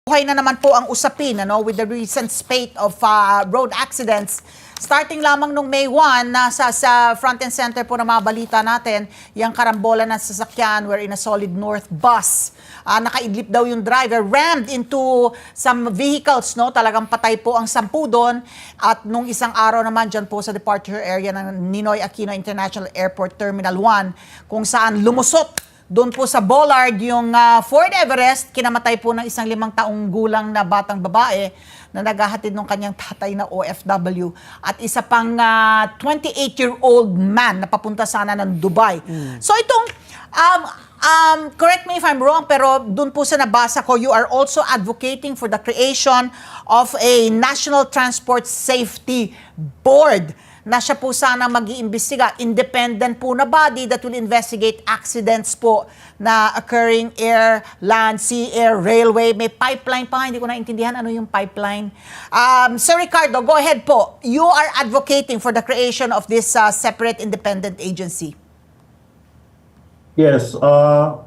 Buhay na naman po ang usapin with the recent spate of road accidents. Starting lamang nung May 1, nasa sa front and center po ng mga balita natin, yung karambola ng sasakyan wherein a solid north bus. Nakaidlip daw yung driver, rammed into some vehicles, talagang patay po ang 10 doon. At nung isang araw naman dyan po sa departure area ng Ninoy Aquino International Airport Terminal 1, kung saan lumusot doon po sa bollard yung Ford Everest, kinamatay po ng isang 5 taong gulang na batang babae na naghahatid ng kanyang tatay na OFW at isa pang 28-year-old man na papunta sana ng Dubai. So itong, correct me if I'm wrong, pero doon po sa nabasa ko, you are also advocating for the creation of a National Transport Safety Board na siya po sana mag-iimbestiga, independent po na body that will investigate accidents po na occurring air, land, sea, air, railway. May pipeline pa nga, hindi ko naintindihan ano yung pipeline. Sir Ricardo, go ahead po. You are advocating for the creation of this separate independent agency. Yes, I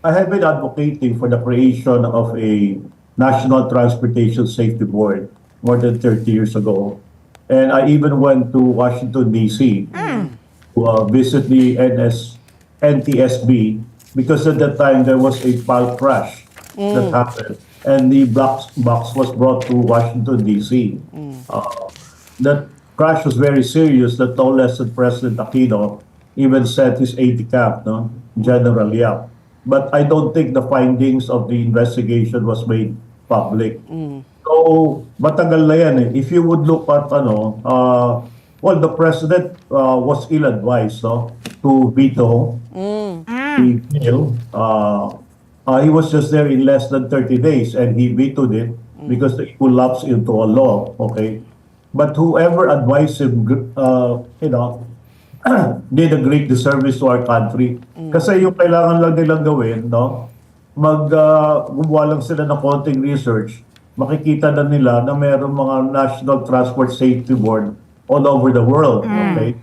have been advocating for the creation of a National Transportation Safety Board more than 30 years ago. And I even went to Washington, D.C. to visit the NTSB because at that time there was a pile crash that happened. And the box was brought to Washington, D.C. That crash was very serious that no less than President Aquino even sent his aide de camp, General Yap. But I don't think the findings of the investigation was made public. So, matagal na yan eh. If you would look at well, the president was ill-advised to veto the bill. He was just there in less than 30 days and he vetoed it because it collapsed into a law, okay? But whoever advised him, did a great disservice to our country. Kasi yung kailangan lang nilang gawin, gumawa lang sila ng konting research, makikita na nila na mayroong mga National Transport Safety Board all over the world. Okay?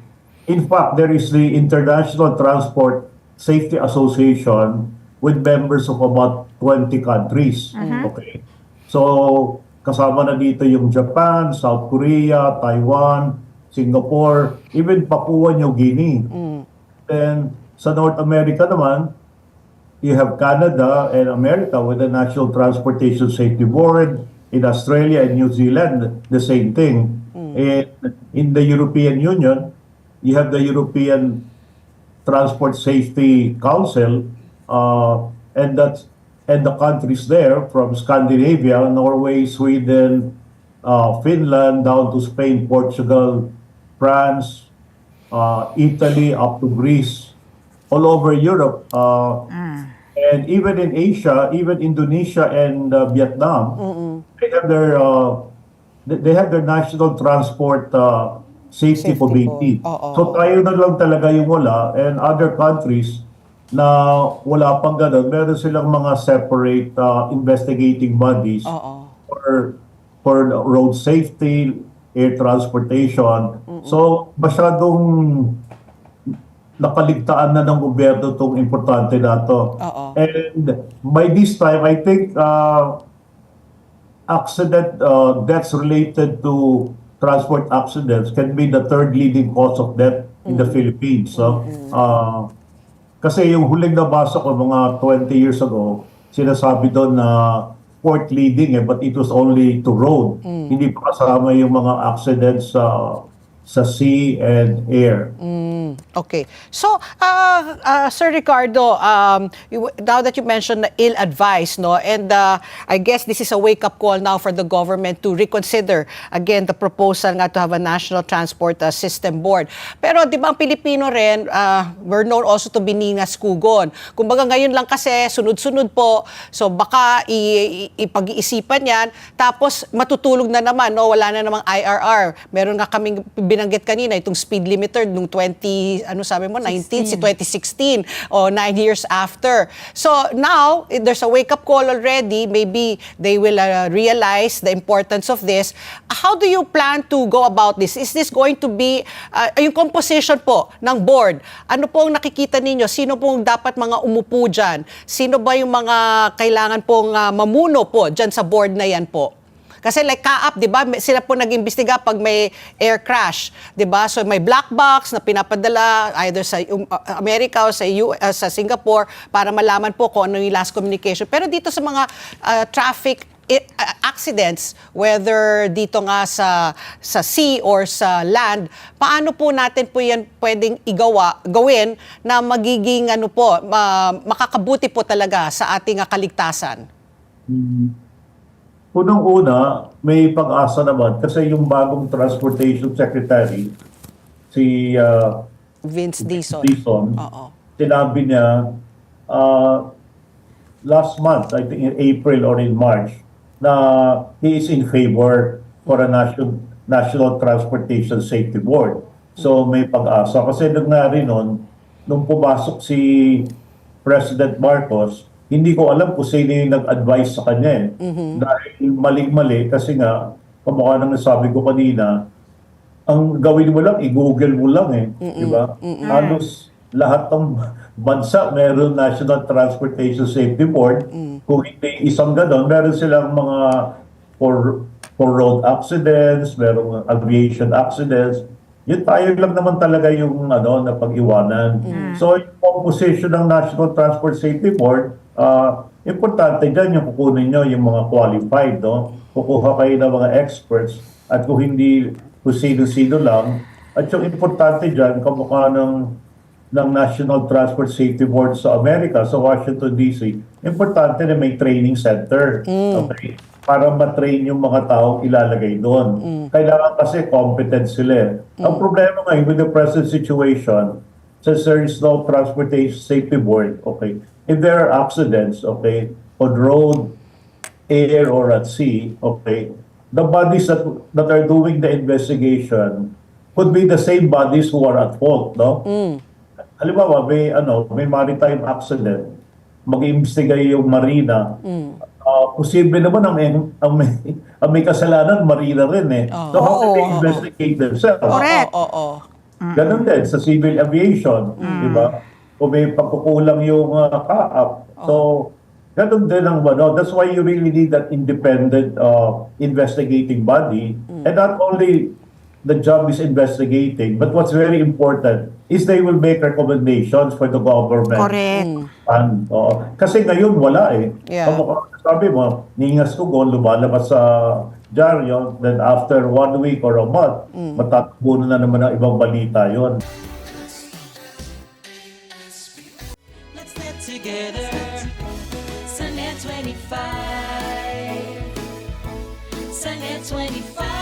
In fact, there is the International Transport Safety Association with members of about 20 countries. Okay? So, kasama na dito yung Japan, South Korea, Taiwan, Singapore, even Papua New Guinea. Then, sa North America naman, you have Canada and America with the National Transportation Safety Board. In Australia and New Zealand, the same thing. And in the European Union, you have the European Transport Safety Council, and the countries there from Scandinavia, Norway, Sweden, Finland, down to Spain, Portugal, France, Italy, up to Greece, all over Europe. And even in Asia, even Indonesia and Vietnam, they have their national transport safety committee. So tayo na lang talaga yung wala, and other countries na wala pang ganun, meron silang mga separate investigating bodies for road safety, air transportation. So masyadong nakaligtaan na ng gobyerno itong importante na ito. And by this time, I think deaths related to transport accidents can be the third leading cause of death in the Philippines. So, kasi yung huling nabasa ko mga 20 years ago, sinasabi doon na fourth leading but it was only to road. Hindi pa kasama yung mga accidents sa sea and air. Okay. So, Sir Ricardo, now that you mentioned ill-advised, and I guess this is a wake-up call now for the government to reconsider again the proposal nga to have a National Transport System Board. Pero di ba ang Pilipino rin, we're known also to be ningas kugon. Kumbaga ngayon lang kasi, sunod-sunod po, so baka ipag-iisipan yan, tapos matutulog na naman, wala na namang IRR. Meron nga kaming binanggit kanina, itong speed limiter nung ano sabi mo, 19, si 2016, o 9 years after. So now, there's a wake-up call already. Maybe they will realize the importance of this. How do you plan to go about this? Is this going to be, yung composition po ng board, ano po ang nakikita ninyo? Sino pong dapat mga umupo dyan? Sino ba yung mga kailangan pong mamuno po dyan sa board na yan po? Kasi like Kaap, 'di ba? Sila po nag-imbestiga pag may air crash, 'di ba? So may black box na pinapadala either sa Amerika o sa Singapore para malaman po kung ano yung last communication. Pero dito sa mga traffic accidents, whether dito nga sa sea or sa land, paano po natin po yan pwedeng gawin na magiging ano po, makakabuti po talaga sa ating kaligtasan? Unang-una, may pag-asa naman kasi yung bagong Transportation Secretary, si Vince Dizon. Oo. Sinabi niya last month, I think in April or in March, na he is in favor for a National Transportation Safety Board. So may pag-asa. Kasi nangyari nun, nung pumasok si President Marcos, hindi ko alam kung sino yung nag-advise sa kanya Dahil maling-mali kasi nga, kamukha nang nasabi ko kanina, ang gawin mo lang, i-google mo lang di ba? Halos lahat ng bansa meron National Transportation Safety Board. Kung hindi isang gano'n, meron silang mga for road accidents, merong aviation accidents. Yun tayo lang naman talaga yung na pag-iwanan. So yung composition ng National Transport Safety Board, importante dyan yung kukunin nyo yung mga qualified, no? Kukuha kayo ng mga experts at kung hindi kung sino-sino lang. At yung importante dyan, kamukha ng National Transport Safety Board sa Amerika, sa Washington DC, importante na may training center. Okay? Para matrain yung mga taong ilalagay doon. Kailangan kasi competent sila. Ang problema ngayon with the present situation, since there is no Transportation Safety Board, okay, if there are accidents, okay, on road, air, or at sea, okay, the bodies that are doing the investigation could be the same bodies who are at fault, no? Halimbawa, may maritime accident, mag-iimbestiga yung marina, posible naman ang may kasalanan, marina rin So how can they investigate themselves? Correct. Ganon din sa civil aviation, di ba? O may pagkukulang yung Kaap. So, ganon din ang That's why you really need that independent investigating body. And not only the job is investigating, but what's very important is they will make recommendations for the government. Correct. Kasi ngayon wala Yeah. Sabi mo, ningas ko lumalabas sa dyaryo, then after 1 week or a month, matatakbo na naman ang ibang balita yon. Let's get together. Sa NET25. Sa NET25.